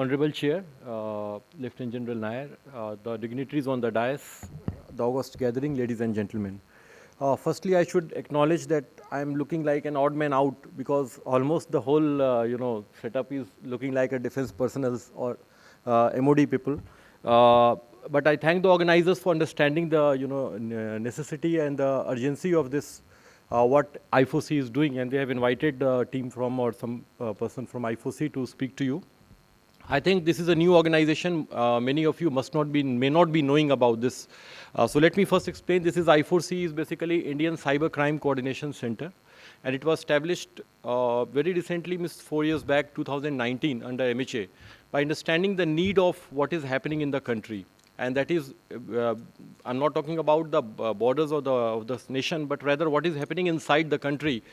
Honorable Chair, Lieutenant General Nair, the dignitaries on the dais, the august gathering, ladies and gentlemen. Firstly, I should acknowledge that I'm looking like an odd man out because almost the whole, setup is looking like a defense personnel's or MOD people. But I thank the organizers for understanding the, necessity and the urgency of this, what I4C is doing, and they have invited the team from or some person from I4C to speak to you. I think this is a new organization. Many of you may not be knowing about this. So let me first explain. This is I4C, is basically Indian Cyber Crime Coordination Center, and it was established very recently, 4 years back, 2019, under MHA, by understanding the need of what is happening in the country. And that is, I'm not talking about the borders of the nation, but rather what is happening inside the country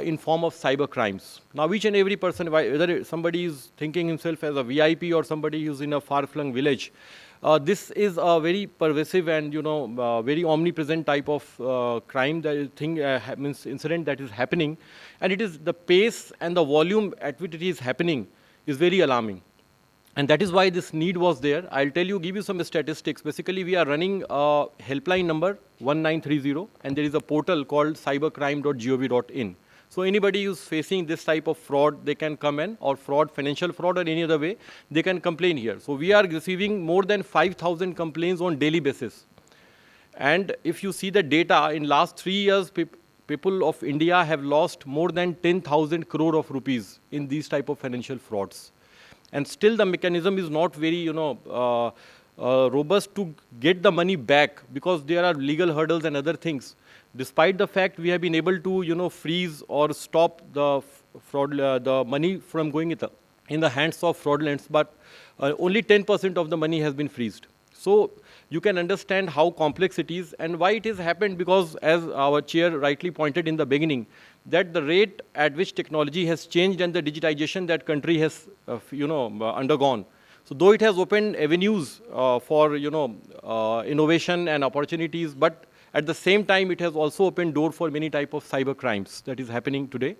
in form of cyber crimes. Now, each and every person, whether somebody is thinking himself as a VIP or somebody who's in a far-flung village, this is a very pervasive and very omnipresent type of crime means incident that is happening, and it is the pace and the volume at which it is happening is very alarming. And that is why this need was there. I'll give you some statistics. Basically, we are running a helpline number 1930, and there is a portal called cybercrime.gov.in. So anybody who's facing this type of fraud, they can come in, or fraud, financial fraud or any other way, they can complain here. So we are receiving more than 5,000 complaints on daily basis. And if you see the data, in last 3 years, people of India have lost more than 10,000 crore of rupees in these type of financial frauds. And still the mechanism is not very, robust to get the money back, because there are legal hurdles and other things. Despite the fact we have been able to, freeze or stop the fraud, the money from going in the hands of fraudulents, but only 10% of the money has been freezed. So you can understand how complex it is and why it has happened, because as our chair rightly pointed in the beginning, that the rate at which technology has changed and the digitization that country has, undergone. So though it has opened avenues for, innovation and opportunities, but at the same time, it has also opened door for many type of cyber crimes that is happening today.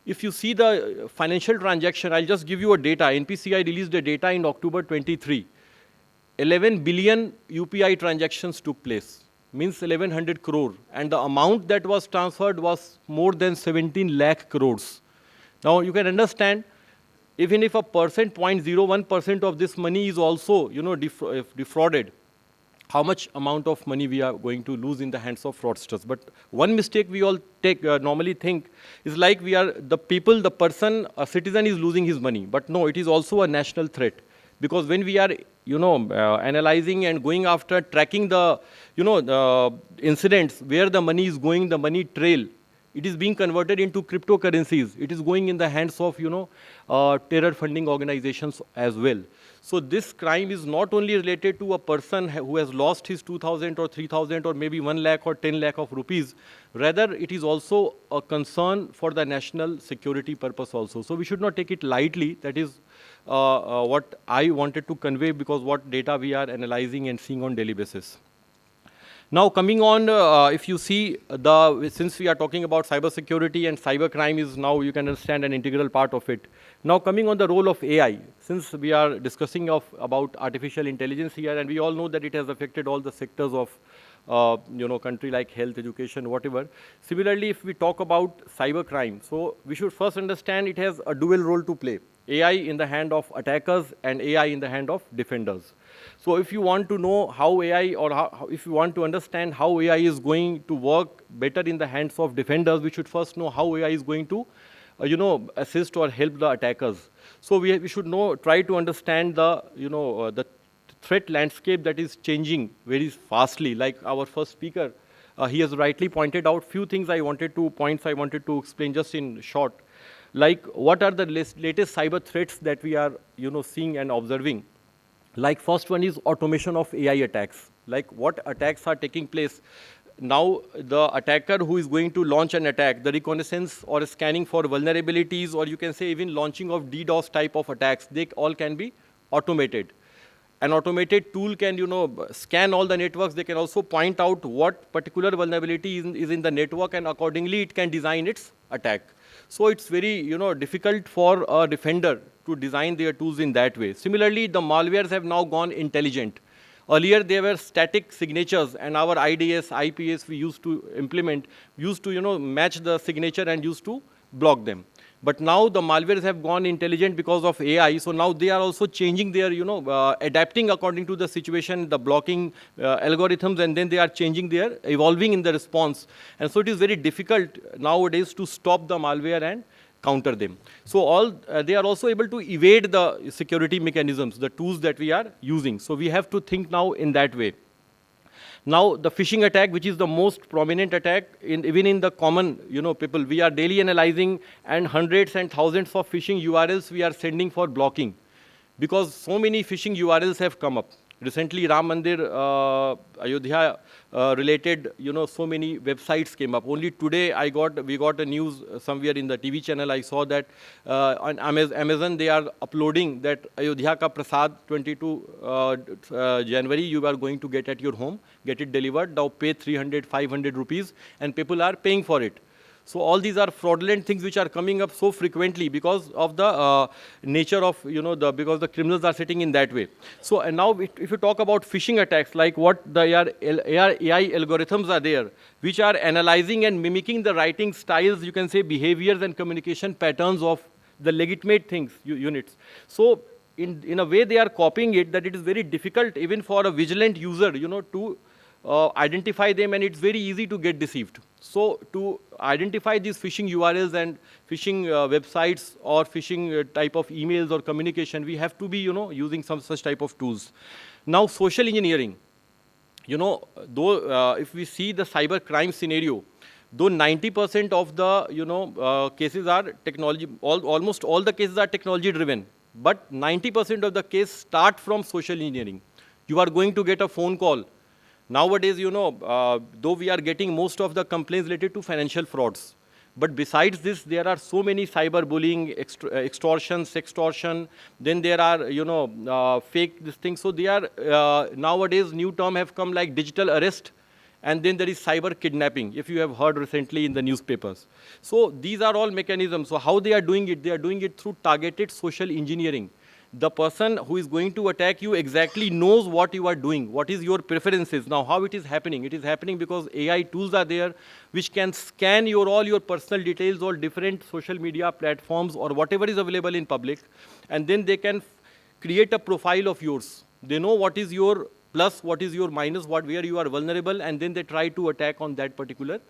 If you see the financial transaction, I'll just give you a data. NPCI released the data in October 23. 11 billion UPI transactions took place, means 1100 crore. And the amount that was transferred was more than 17 lakh crores. Now you can understand, even if a 0.01% of this money is also, defrauded, how much amount of money we are going to lose in the hands of fraudsters. But one mistake we all normally think is like the person, a citizen is losing his money. But no, it is also a national threat. Because when we are, analyzing and going after tracking the, the incidents where the money is going, the money trail, it is being converted into cryptocurrencies. It is going in the hands of, terror funding organizations as well. So this crime is not only related to a person who has lost his 2,000 or 3,000 or maybe 1 lakh or 10 lakh of rupees. Rather, it is also a concern for the national security purpose also. So we should not take it lightly. That is what I wanted to convey, because what data we are analyzing and seeing on daily basis. Now coming on, if you see, since we are talking about cybersecurity and cybercrime is now, you can understand, an integral part of it. Now coming on the role of AI, since we are discussing about artificial intelligence here, and we all know that it has affected all the sectors of country like health, education, whatever. Similarly, if we talk about cybercrime, so we should first understand it has a dual role to play. AI in the hand of attackers and AI in the hand of defenders. So if you want to know how AI, or if you want to understand how AI is going to work better in the hands of defenders, we should first know how AI is going to, assist or help the attackers. So we should try to understand the threat landscape that is changing very fastly. Like our first speaker, he has rightly pointed out few things I wanted to explain just in short. Like what are the latest cyber threats that we are, seeing and observing. Like first one is automation of AI attacks. Like what attacks are taking place. Now the attacker who is going to launch an attack, the reconnaissance or scanning for vulnerabilities, or you can say even launching of DDoS type of attacks, they all can be automated. An automated tool can, scan all the networks. They can also point out what particular vulnerability is in the network, and accordingly it can design its attack. So it's very, difficult for a defender to design their tools in that way. Similarly, the malwares have now gone intelligent. Earlier, there were static signatures, and our IDS, IPS we used to implement, used to, match the signature and used to block them. But now the malwares have gone intelligent because of AI. So now they are also changing their, adapting according to the situation, the blocking algorithms, and then they are changing their, evolving in the response. And so it is very difficult nowadays to stop the malware and counter them. So they are also able to evade the security mechanisms, the tools that we are using. So we have to think now in that way. Now, the phishing attack, which is the most prominent attack, even in the common, people, we are daily analyzing, and hundreds and thousands of phishing URLs we are sending for blocking, because so many phishing URLs have come up. Recently, Ram Mandir, Ayodhya related, so many websites came up. Only today, we got a news somewhere in the TV channel. I saw that on Amazon, they are uploading that Ayodhya ka Prasad 22 January, you are going to get at your home, get it delivered. Now pay 300, 500 rupees, and people are paying for it. So all these are fraudulent things which are coming up so frequently because of the nature of, because the criminals are sitting in that way. So and now if you talk about phishing attacks, like what the AI algorithms are there, which are analyzing and mimicking the writing styles, you can say behaviors and communication patterns of the legitimate things, units. So in a way they are copying it, that it is very difficult even for a vigilant user, to identify them, and it's very easy to get deceived. So to identify these phishing URLs and phishing websites or phishing type of emails or communication, we have to be, using some such type of tools. Now, social engineering, though if we see the cyber crime scenario, though 90% of the, cases are technology, almost all the cases are technology driven, but 90% of the case start from social engineering. You are going to get a phone call. Nowadays, though we are getting most of the complaints related to financial frauds, but besides this, there are so many cyberbullying, extortion, sextortion. Then there are, fake this thing. So they are, nowadays, new term have come like digital arrest. And then there is cyber kidnapping, if you have heard recently in the newspapers. So these are all mechanisms. So how they are doing it? They are doing it through targeted social engineering. The person who is going to attack you exactly knows what you are doing, what is your preferences. Now, how it is happening? It is happening because AI tools are there which can scan all your personal details or different social media platforms or whatever is available in public, and then they can create a profile of yours. They know what is your plus, what is your minus, where you are vulnerable, and then they try to attack on that particular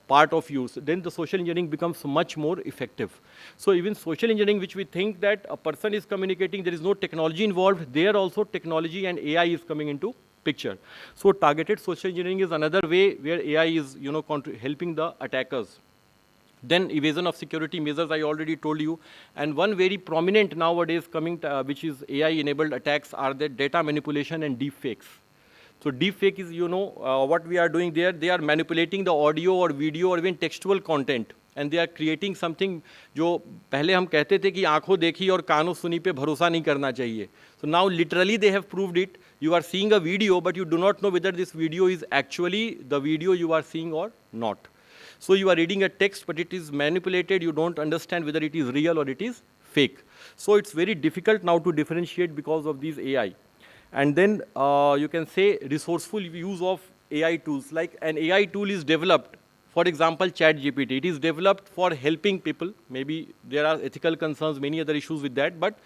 part of use. Then the social engineering becomes much more effective. So even social engineering, which we think that a person is communicating, there is no technology involved, there also technology and AI is coming into picture. So targeted social engineering is another way where AI is, helping the attackers. Then evasion of security measures, I already told you. And one very prominent nowadays coming, which is AI-enabled attacks, are the data manipulation and deepfakes. So deepfake is, what we are doing there. They are manipulating the audio or video or even textual content, and they are creating something जो पहले हम कहते थे कि आंखों देखी और कानों सुनी पे भरोसा नहीं करना चाहिए. So now literally they have proved it. You are seeing a video, but you do not know whether this video is actually the video you are seeing or not. So you are reading a text, but it is manipulated. You don't understand whether it is real or it is fake. So it's very difficult now to differentiate because of these AI. And then you can say resourceful use of AI tools. Like an AI tool is developed, for example, ChatGPT. It is developed for helping people. Maybe there are ethical concerns, many other issues with that. But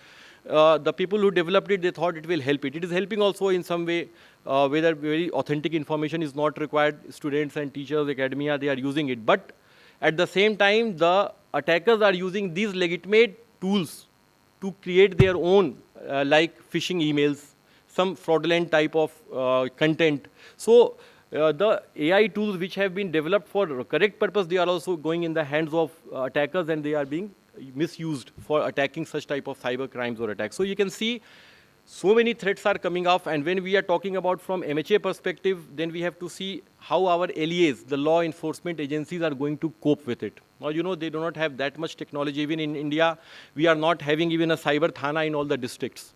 the people who developed it, they thought it will help it. It is helping also in some way, whether very authentic information is not required. Students and teachers, academia, they are using it. But at the same time, the attackers are using these legitimate tools to create their own, like phishing emails, some fraudulent type of content. So the AI tools which have been developed for correct purpose, they are also going in the hands of attackers, and they are being misused for attacking such type of cyber crimes or attacks. So you can see so many threats are coming up, and when we are talking about from MHA perspective, then we have to see how our LEAs, the law enforcement agencies, are going to cope with it. Now, they do not have that much technology. Even in India, we are not having even a cyber thana in all the districts.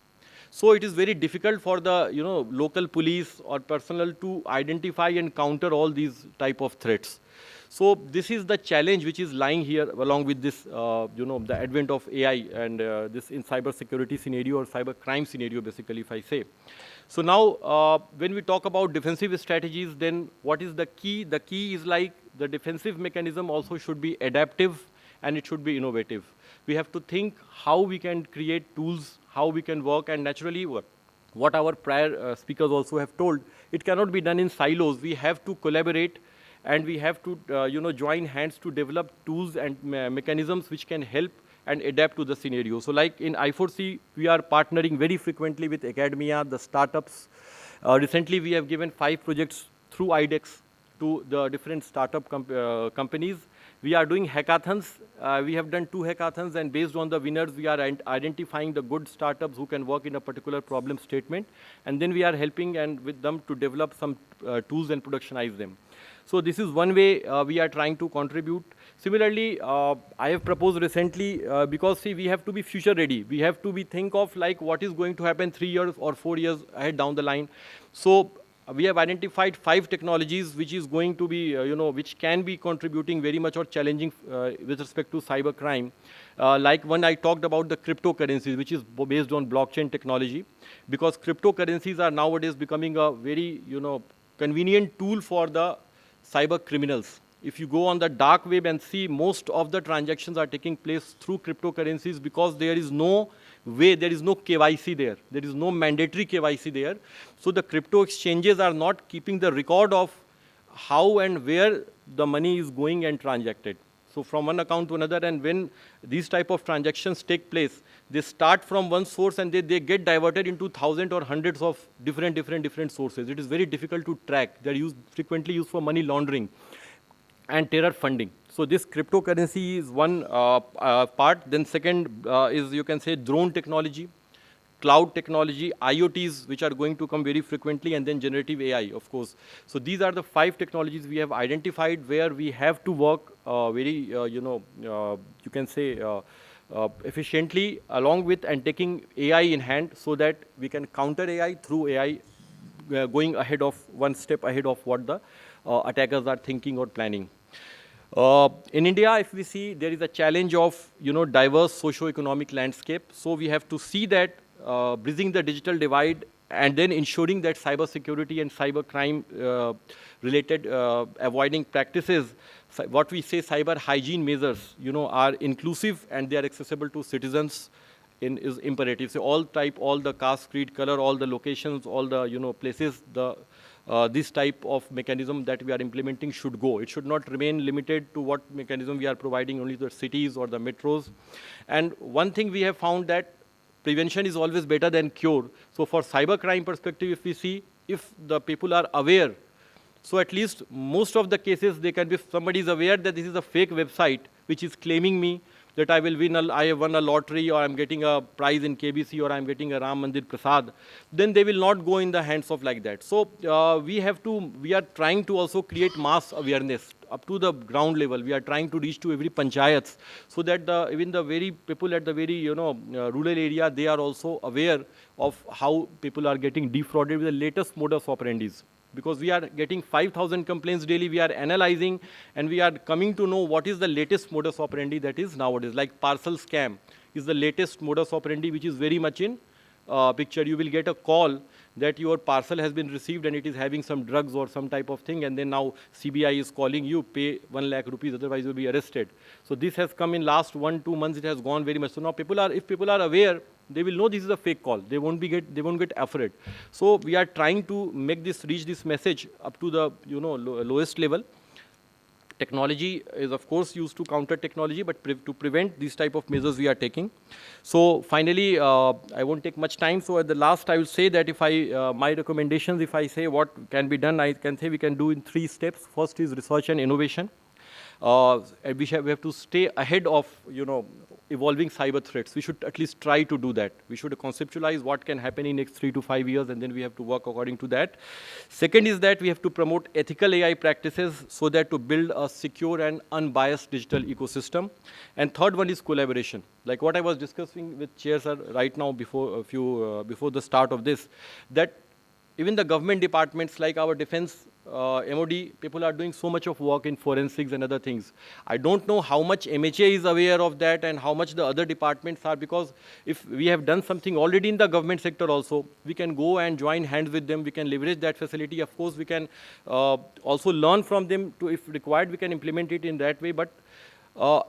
So it is very difficult for the local police or personnel to identify and counter all these type of threats. So this is the challenge which is lying here along with this, the advent of AI and this in cybersecurity scenario or cyber crime scenario, basically, if I say. So now, when we talk about defensive strategies, then what is the key? The key is like the defensive mechanism also should be adaptive and it should be innovative. We have to think how we can create tools, how we can work, and naturally what our prior speakers also have told, it cannot be done in silos. We have to collaborate and we have to join hands to develop tools and mechanisms which can help and adapt to the scenario. So like in I4C, we are partnering very frequently with academia, the startups. Recently, we have given 5 projects through IDEX to the different startup companies. We are doing hackathons. We have done 2 hackathons, and based on the winners, we are identifying the good startups who can work in a particular problem statement. And then we are helping and with them to develop some tools and productionize them. So this is one way we are trying to contribute. Similarly, I have proposed recently, because see, we have to be future ready. We have to be think of like what is going to happen 3 years or 4 years ahead down the line. So we have identified 5 technologies which is going to be, which can be contributing very much or challenging with respect to cyber crime. Like when I talked about the cryptocurrencies, which is based on blockchain technology, because cryptocurrencies are nowadays becoming a very, convenient tool for the cyber criminals. If you go on the dark web and see, most of the transactions are taking place through cryptocurrencies because there is no way, there is no KYC there. There is no mandatory KYC there. So the crypto exchanges are not keeping the record of how and where the money is going and transacted. So from one account to another, and when these type of transactions take place, they start from one source and they get diverted into thousands or hundreds of different sources. It is very difficult to track. They are frequently used for money laundering and terror funding. So this cryptocurrency is one part. Then second is, you can say, drone technology, cloud technology, IoTs, which are going to come very frequently, and then generative AI, of course. So these are the 5 technologies we have identified where we have to work very, you can say, efficiently along with and taking AI in hand so that we can counter AI through AI going ahead of one step ahead of what the attackers are thinking or planning. In India, if we see, there is a challenge of, diverse socio-economic landscape. So we have to see that bridging the digital divide and then ensuring that cyber security and cyber crime related avoiding practices, what we say cyber hygiene measures, are inclusive and they are accessible to citizens is imperative. So all the caste, creed, color, all the locations, all the, places, this type of mechanism that we are implementing should go. It should not remain limited to what mechanism we are providing only to the cities or the metros. And one thing we have found that prevention is always better than cure. So for cybercrime perspective, if we see, if the people are aware, so at least most of the cases, they can be, if somebody is aware that this is a fake website which is claiming me that I have won a lottery, or I'm getting a prize in KBC, or I'm getting a Ram Mandir Prasad, then they will not go in the hands of like that. So we are trying to also create mass awareness up to the ground level. We are trying to reach to every panchayats so that even the very people at the very, rural area, they are also aware of how people are getting defrauded with the latest modus operandis. Because we are getting 5,000 complaints daily, we are analyzing, and we are coming to know what is the latest modus operandi that is nowadays. Like parcel scam is the latest modus operandi, which is very much in picture. You will get a call that your parcel has been received and it is having some drugs or some type of thing, and then now CBI is calling you, pay 1 lakh rupees, otherwise you'll be arrested. So this has come in last 1-2 months, it has gone very much. So now if people are aware, they will know this is a fake call. They won't get afraid. So we are trying to reach this message up to the lowest level. Technology is of course used to counter technology, but to prevent these type of measures we are taking. So finally, I won't take much time. So at the last, I will say that if my recommendations, if I say what can be done, I can say we can do in 3 steps. First is research and innovation. We have to stay ahead of, evolving cyber threats. We should at least try to do that. We should conceptualize what can happen in next 3 to 5 years, and then we have to work according to that. Second is that we have to promote ethical AI practices so that to build a secure and unbiased digital ecosystem. And third one is collaboration. Like what I was discussing with Chair Sir right now before the start of this, that even the government departments like our defense MOD people are doing so much of work in forensics and other things. I don't know how much MHA is aware of that and how much the other departments are, because if we have done something already in the government sector also, we can go and join hands with them. We can leverage that facility. Of course, we can also learn from them to, if required, we can implement it in that way. But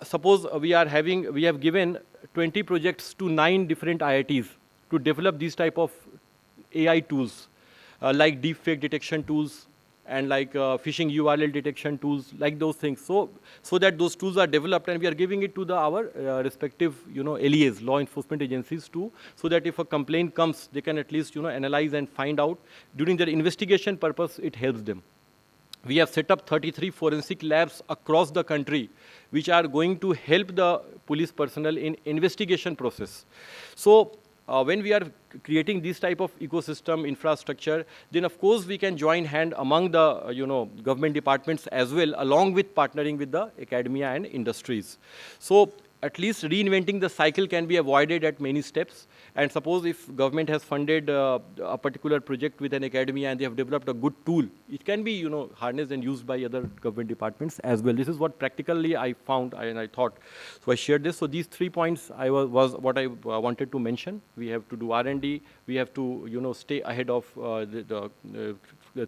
suppose we have given 20 projects to 9 different IITs to develop these type of AI tools, like deepfake detection tools and like phishing URL detection tools, like those things. So that those tools are developed, and we are giving it to our respective, LEAs, law enforcement agencies too, so that if a complaint comes, they can at least, analyze and find out. During their investigation purpose, it helps them. We have set up 33 forensic labs across the country, which are going to help the police personnel in investigation process. So when we are creating this type of ecosystem infrastructure, then of course we can join hand among the government departments as well, along with partnering with the academia and industries. So at least reinventing the cycle can be avoided at many steps. And suppose if government has funded a particular project with an academia and they have developed a good tool, it can be harnessed and used by other government departments as well. This is what practically I found and I thought. So I shared this. So these 3 points was what I wanted to mention. We have to do R&D. We have to stay ahead of the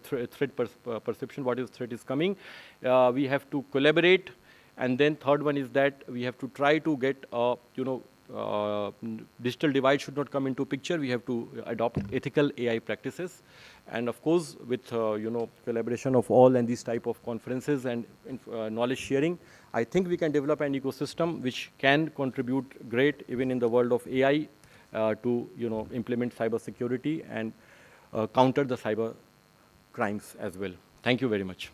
threat perception. What is threat is coming. We have to collaborate. And then third one is that we have to try to get, digital divide should not come into picture. We have to adopt ethical AI practices. And of course, with, collaboration of all and these type of conferences and knowledge sharing, I think we can develop an ecosystem which can contribute great even in the world of AI to, implement cybersecurity and counter the cyber crimes as well. Thank you very much.